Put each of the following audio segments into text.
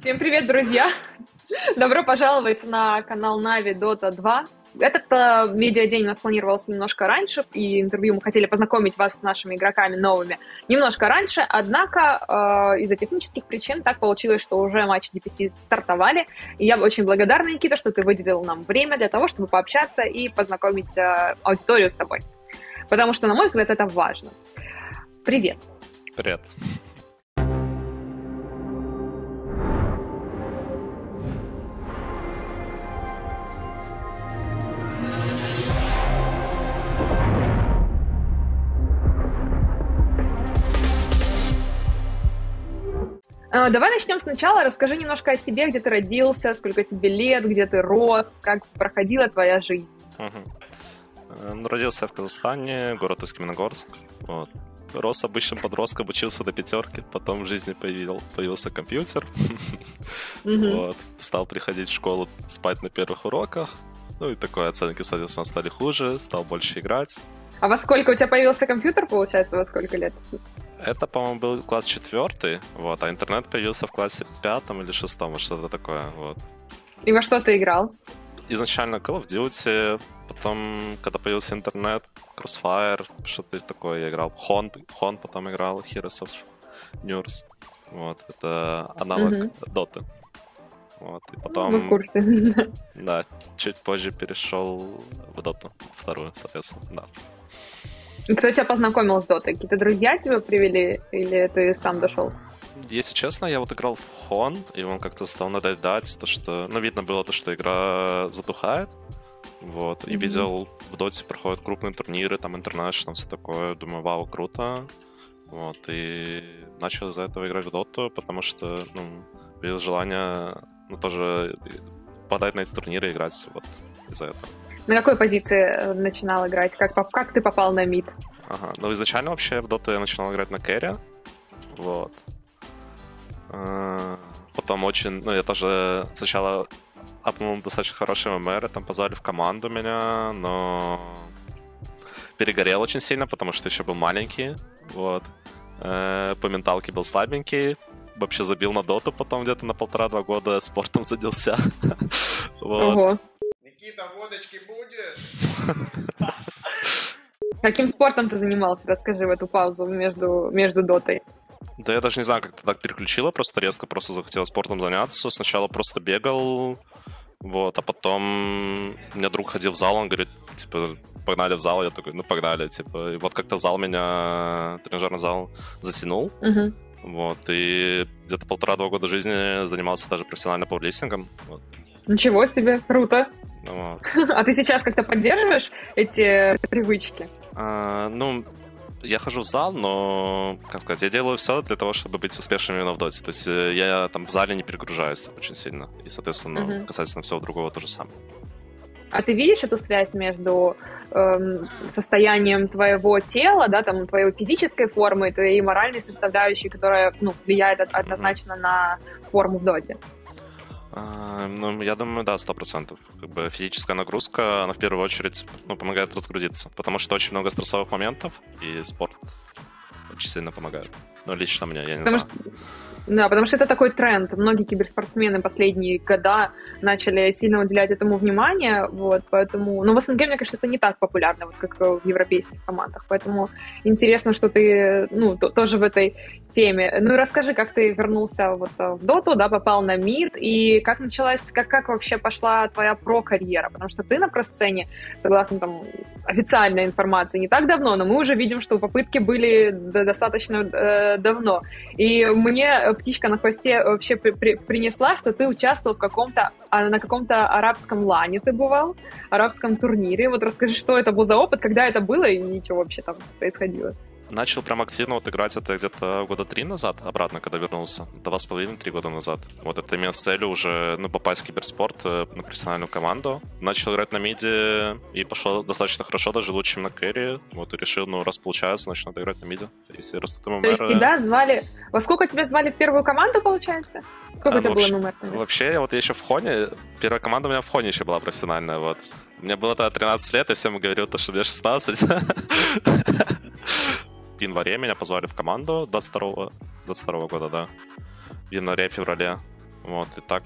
Всем привет, друзья! Добро пожаловать на канал Нави Dota 2. Этот медиадень у нас планировался немножко раньше, и интервью мы хотели познакомить вас с нашими игроками новыми немножко раньше, однако из-за технических причин так получилось, что уже матчи DPC стартовали, и я очень благодарна, Никита, что ты выделил нам время для того, чтобы пообщаться и познакомить аудиторию с тобой, потому что, на мой взгляд, это важно. Привет! Привет! Давай начнем сначала. Расскажи немножко о себе, где ты родился, сколько тебе лет, где ты рос, как проходила твоя жизнь. Родился я в Казахстане, город Усть-Каменогорск. Вот. Рос обычным подростком, учился до 5, потом в жизни появился компьютер. Вот. Стал приходить в школу, спать на первых уроках. Ну и такое, оценки, соответственно, стали хуже, стал больше играть. А во сколько у тебя появился компьютер, получается, во сколько лет? Это, по-моему, был класс 4, вот, а интернет появился в классе 5 или 6, вот что-то такое, вот. И во что ты играл? Изначально Call of Duty, потом, когда появился интернет, Crossfire, что-то такое я играл. Хон потом играл, Heroes of Nurse, вот, это аналог Dota. Вот, и потом... В курсе. Да, чуть позже перешел в Dota 2, соответственно, да. Кто тебя познакомил с Дотой? Какие-то друзья тебя привели или ты сам дошел? Если честно, я вот играл в Хон, и он как-то стал надоедать, то что... Ну, видно было то, что игра затухает, вот, и видел, в Доте проходят крупные турниры, там, International, все такое, думаю, вау, круто, вот, и начал из-за этого играть в Доту, потому что, ну, появилось желание, ну, тоже подать на эти турниры и играть, вот, из-за этого. На какой позиции начинал играть? Как ты попал на мид? Ага, ну изначально вообще в доту я начинал играть на кэри, вот. Потом очень, ну я тоже сначала апнул достаточно хорошие ММР, там позвали в команду меня, но перегорел очень сильно, потому что еще был маленький, вот. По менталке был слабенький, вообще забил на доту потом где-то на 1,5-2 года, спортом занялся. Ого. Никита, водочки будешь? Каким спортом ты занимался? Расскажи в эту паузу между дотой. Да я даже не знаю, как ты так переключила, просто резко захотела спортом заняться. Сначала просто бегал, вот, а потом у меня друг ходил в зал, он говорит, типа, погнали в зал, я такой, ну погнали, типа, и вот как-то тренажерный зал затянул, вот, и где-то 1,5-2 года жизни занимался даже профессионально пауэрлифтингом, вот. Ничего себе, круто. Вот. А ты сейчас как-то поддерживаешь эти привычки? Ну, я хожу в зал, но, как сказать, я делаю все для того, чтобы быть успешным именно в доте. То есть я там в зале не перегружаюсь очень сильно. И, соответственно, касательно всего другого то же самое. А ты видишь эту связь между состоянием твоего тела, да, там, твоей физической формы, твоей моральной составляющей, которая, ну, влияет однозначно на форму в доте? Ну, я думаю, да, 100%. Как бы физическая нагрузка, она в первую очередь, ну, помогает разгрузиться, потому что очень много стрессовых моментов, и спорт очень сильно помогает. Ну, лично мне, я не знаю. Да, потому что это такой тренд. Многие киберспортсмены последние года начали сильно уделять этому внимание, вот, поэтому... Но в СНГ, мне кажется, это не так популярно, вот, как в европейских командах, поэтому интересно, что ты, ну, тоже в этой теме. Ну и расскажи, как ты вернулся вот в доту, да, попал на мид, и как началась, как вообще пошла твоя про-карьера, потому что ты на про-сцене, согласно там официальной информации, не так давно, но мы уже видим, что попытки были достаточно давно, и мне птичка на хвосте вообще принесла, что ты участвовал на каком-то арабском лане ты бывал, арабском турнире. Вот расскажи, что это был за опыт, когда это было и что вообще там происходило. Начал прям активно вот играть это где-то года 3 назад, обратно, когда вернулся. 2,5-3 года назад. Вот это именно с целью уже, ну, попасть в киберспорт на профессиональную команду. Начал играть на миде и пошел достаточно хорошо, даже лучше, чем на кэрри. Вот и решил, ну, раз получается, значит, надо играть на миде. Если растут ММР... То есть тебя звали... Во сколько тебя звали в первую команду, получается? Сколько у тебя было ММР? Вообще, вот я еще в Хоне, первая команда у меня в Хоне еще была профессиональная, вот. Мне было тогда 13 лет, и всем говорил, что мне 16. В январе меня позвали в команду 22 года, да. В январе-феврале. Вот, и так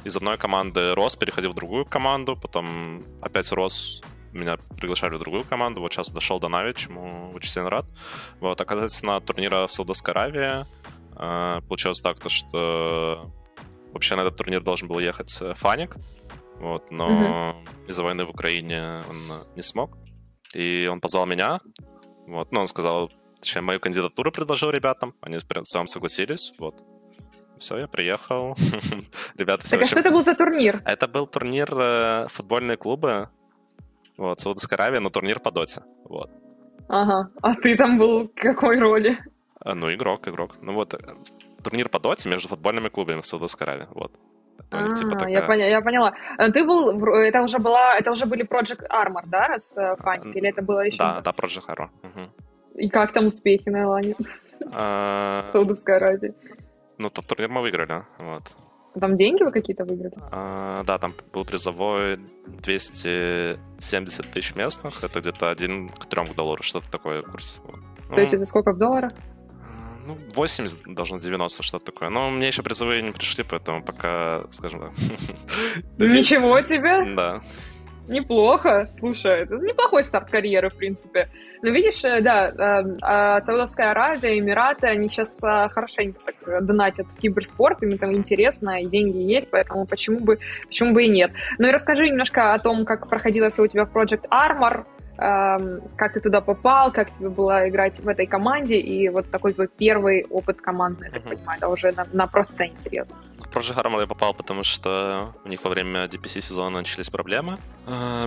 из одной команды рос, переходил в другую команду, потом опять рос, меня приглашали в другую команду, вот сейчас дошел до Нави, чему очень сильно рад. Вот, оказывается, турнира в Саудовской Аравии получилось так, что вообще на этот турнир должен был ехать Фаник, вот, но из-за войны в Украине он не смог, и он позвал меня, вот, ну, он сказал, точнее, мою кандидатуру предложил ребятам, они прям с вами согласились, вот. Все, я приехал. Ребята, так, а что это был за турнир? Это был турнир футбольные клубы, вот, Саудовской Аравии, но турнир по доте, вот. Ага, а ты там был в какой роли? Ну, игрок. Ну вот, турнир по доте между футбольными клубами в Саудовской Аравии, вот. Это, типа, такая... я поняла. Ты был, это уже были Project Armor, да, раз Фаник, или это было еще? Да, Project Armor. И как там успехи на Илане? В Саудовской Аравии? Ну, тот турнир мы выиграли, вот. Там деньги вы какие-то выиграли? Да, там был призовой 270 тысяч местных, это где-то 1 к 3 долларов, что-то такое курс. Вот. То есть это сколько в долларах? Ну, 80, должно 90, что-то такое. Но мне еще призовые не пришли, поэтому пока, скажем так... Ничего себе! Да. Неплохо, слушай, это неплохой старт карьеры, в принципе. Но видишь, да, Саудовская Аравия, Эмираты, они сейчас хорошенько так донатят в киберспорт, им там интересно, и деньги есть, поэтому почему бы и нет. Ну и расскажи немножко о том, как проходило все у тебя в Project Armor, как ты туда попал, как тебе было играть в этой команде, и вот такой твой первый опыт командный, я так понимаю, это уже на про-сцене, серьезно. В Project Armor я попал, потому что у них во время DPC сезона начались проблемы.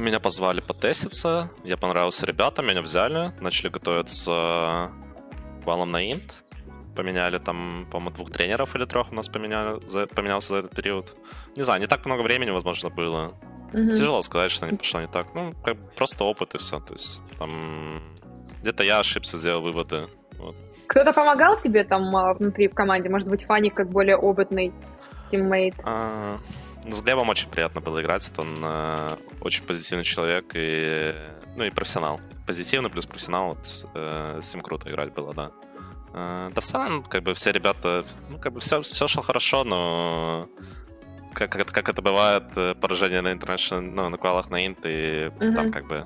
Меня позвали потеститься, я понравился ребятам, меня взяли, начали готовиться к баллам на инт. Поменяли там, по-моему, 2 тренеров или 3 у нас поменялся за этот период. Не знаю, не так много времени, возможно, было. Тяжело сказать, что не пошло не так. Ну, как бы просто опыт и все. То есть там где-то я ошибся, сделал выводы. Вот. Кто-то помогал тебе там внутри в команде? Может быть, Фаник как более опытный тиммейт? С Глебом очень приятно было играть. Это он очень позитивный человек и профессионал. Позитивный плюс профессионал. Вот, с ним круто играть было, да. Да в целом, как бы все ребята, ну, как бы все шло хорошо, но как это бывает, поражение на International, ну, на квалах на инт, и там как бы...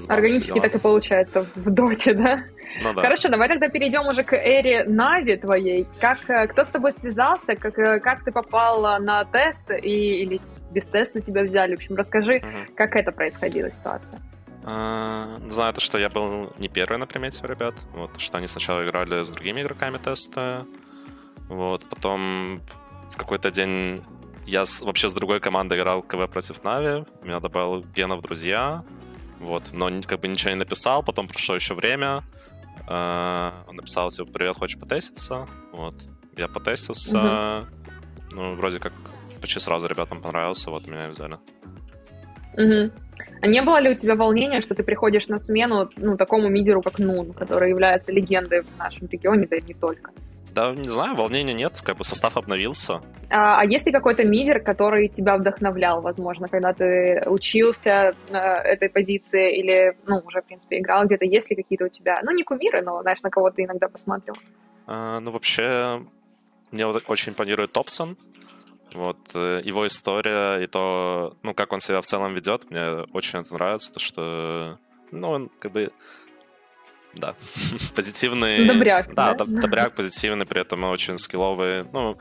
Органически так и получается в доте, да? Ну, да. Хорошо, давай тогда перейдем уже к эре Нави твоей. Кто с тобой связался, как ты попал на тест, или без теста тебя взяли? В общем, расскажи, как это происходила ситуация. Знаю то, что я был не первый на примете у ребят, вот, что они сначала играли с другими игроками теста, вот, потом в какой-то день я вообще с другой командой играл КВ против Нави, меня добавил Гена в друзья, вот, но как бы ничего не написал, потом прошло еще время, он написал, типа, привет, хочешь потеститься, вот, я потестился, ну, вроде как почти сразу ребятам понравился, вот, меня и взяли. А не было ли у тебя волнения, что ты приходишь на смену, ну, такому мидеру, как Нун, который является легендой в нашем регионе, да и не только? Да, не знаю, волнения нет, как бы состав обновился. А есть ли какой-то мидер, который тебя вдохновлял, возможно, когда ты учился на этой позиции или, ну, уже, в принципе, играл где-то? Есть ли какие-то у тебя, ну, не кумиры, но, знаешь, на кого ты иногда посмотрел? Ну, вообще, мне вот очень импонирует Топсон. Вот, его история и то, ну, как он себя в целом ведет, мне очень это нравится, то что, ну, он как бы, да, позитивный. Добряк, да? Добряк, позитивный, при этом очень скилловый. Ну,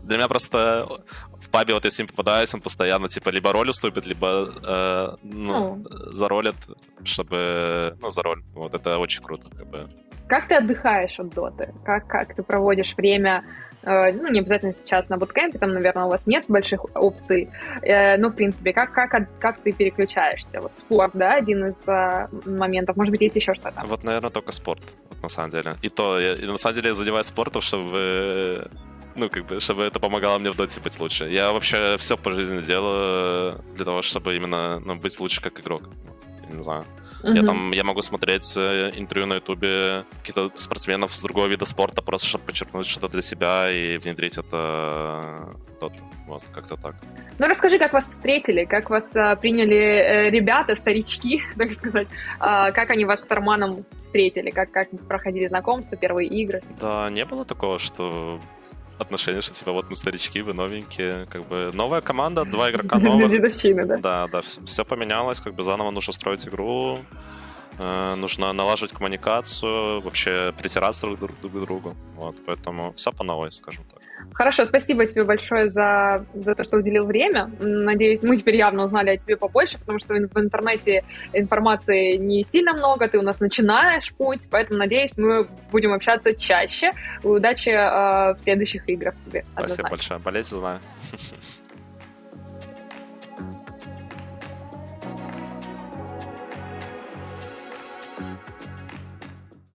для меня просто в пабе, вот если им попадаюсь, он постоянно, типа, либо роль уступит, либо, заролит, чтобы, ну, за роль. Вот, это очень круто, как бы. Как ты отдыхаешь от доты? Как ты проводишь время? Ну, не обязательно сейчас на буткемпе, там, наверное, у вас нет больших опций, но, в принципе, как ты переключаешься? Вот спорт, да, один из моментов, может быть, есть еще что-то? Вот, наверное, только спорт, вот, на самом деле. И то, на самом деле, я занимаюсь спортом, чтобы, ну, как бы, чтобы это помогало мне в доте быть лучше. Я вообще все по жизни делаю для того, чтобы именно, ну, быть лучше как игрок. Я не знаю. Я могу смотреть интервью на ютубе каких-то спортсменов с другого вида спорта, просто чтобы подчеркнуть что-то для себя и внедрить это вот, как-то так. Ну, расскажи, как вас встретили, как вас приняли ребята, старички, так сказать, как они вас с Арманом встретили, как проходили знакомства, первые игры? Да, не было такого, что отношение, что типа вот мы старички, вы новенькие, как бы новая команда, 2 игрока новых. Дедовщина, да? Да, все поменялось, как бы заново нужно строить игру, нужно налаживать коммуникацию, вообще притираться друг к другу. Вот, поэтому все по новой, скажем так. Хорошо, спасибо тебе большое за то, что уделил время. Надеюсь, мы теперь явно узнали о тебе побольше, потому что в интернете информации не сильно много, ты у нас начинаешь путь, поэтому, надеюсь, мы будем общаться чаще. Удачи в следующих играх тебе. Спасибо большое. Болеть знаю.